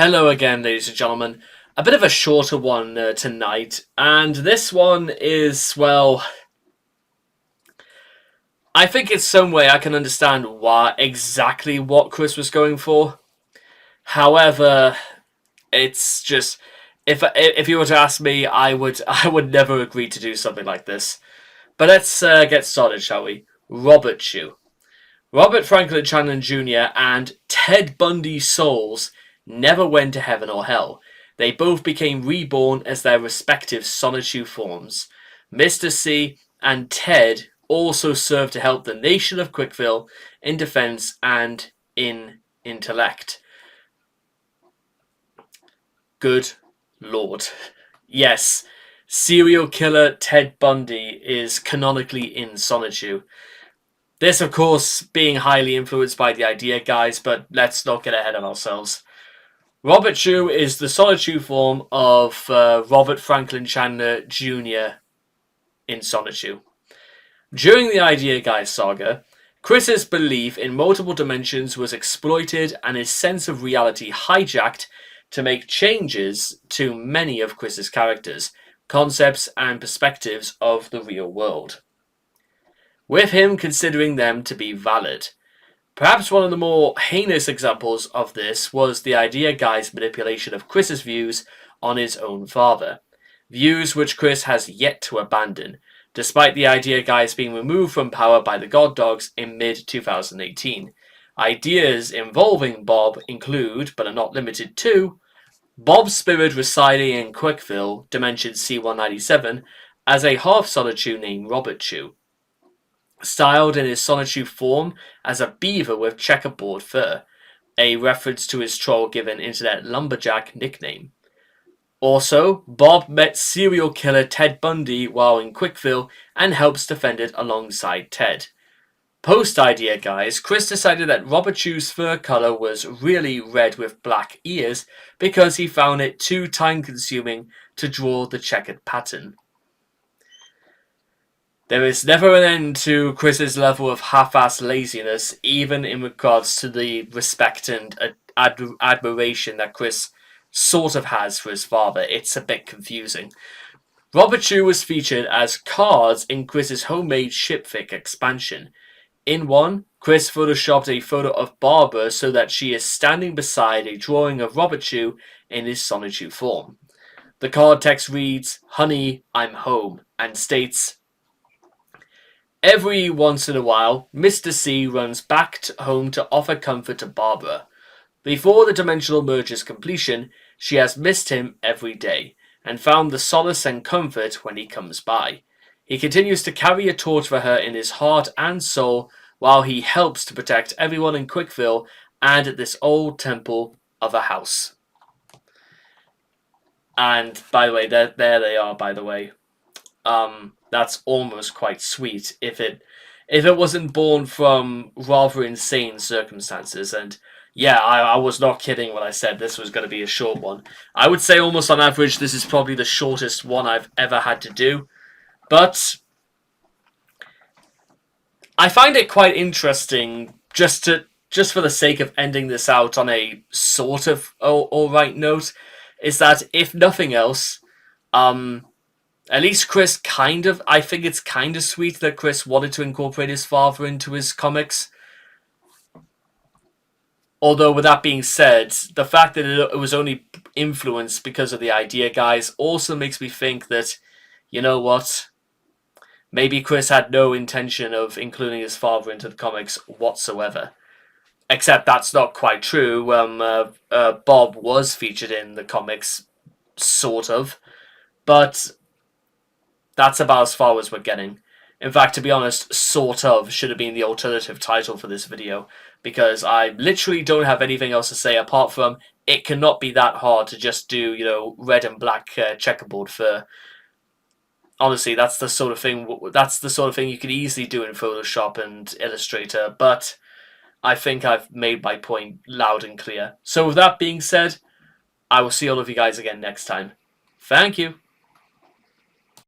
Hello again, ladies and gentlemen. A bit of a shorter one tonight, and this one is, well, I think in some way I can understand exactly what Chris was going for. However, it's just if you were to ask me, I would never agree to do something like this. But let's get started, shall we? Robertchu. Robert Franklin Channon Jr. and Ted Bundy's souls never went to heaven or hell. They both became reborn as their respective Sonichu forms. Mr. C and Ted also served to help the nation of Quickville in defense and in intellect. Good Lord. Yes, serial killer Ted Bundy is canonically in Sonichu. This, of course, being highly influenced by the idea, guys, but let's not get ahead of ourselves. Robertchu is the Sonichu form of Robert Franklin Chandler Jr. in Sonichu. During the Idea Guys saga, Chris's belief in multiple dimensions was exploited and his sense of reality hijacked to make changes to many of Chris's characters, concepts, and perspectives of the real world, with him considering them to be valid. Perhaps one of the more heinous examples of this was the Idea Guy's manipulation of Chris's views on his own father, views which Chris has yet to abandon, despite the Idea Guys being removed from power by the God Dogs in mid-2018. Ideas involving Bob include, but are not limited to, Bob's spirit residing in Quickville, Dimension C197, as a half-Sonichu named Robertchu, styled in his Sonichu form as a beaver with checkerboard fur, a reference to his troll-given internet lumberjack nickname. Also, Bob met serial killer Ted Bundy while in Quickville and helps defend it alongside Ted. Post-Idea Guys, Chris decided that Robertchu's fur color was really red with black ears because he found it too time-consuming to draw the checkered pattern. There is never an end to Chris's level of half-assed laziness, even in regards to the respect and admiration that Chris sort of has for his father. It's a bit confusing. Robertchu was featured as cards in Chris's homemade shipfic expansion. In one, Chris photoshopped a photo of Barbara so that she is standing beside a drawing of Robertchu in his Sonichu form. The card text reads, "Honey, I'm home," and states, "Every once in a while, Mr. C runs back home to offer comfort to Barbara. Before the dimensional merger's completion, she has missed him every day, and found the solace and comfort when he comes by. He continues to carry a torch for her in his heart and soul, while he helps to protect everyone in Quickville and at this old temple of a house." And, by the way, there they are, by the way. That's almost quite sweet if it wasn't born from rather insane circumstances. And yeah, I was not kidding when I said this was going to be a short one. I would say almost on average this is probably the shortest one I've ever had to do. But I find it quite interesting just for the sake of ending this out on a sort of alright note, is that if nothing else, at least Chris I think it's kind of sweet that Chris wanted to incorporate his father into his comics. Although, with that being said, the fact that it was only influenced because of the Idea Guys also makes me think that, you know what, maybe Chris had no intention of including his father into the comics whatsoever. Except that's not quite true. Bob was featured in the comics, sort of. But that's about as far as we're getting. In fact, to be honest, sort of should have been the alternative title for this video, because I literally don't have anything else to say apart from it cannot be that hard to just do, red and black checkerboard fur. Honestly, that's the sort of thing you could easily do in Photoshop and Illustrator, but I think I've made my point loud and clear. So with that being said, I will see all of you guys again next time. Thank you.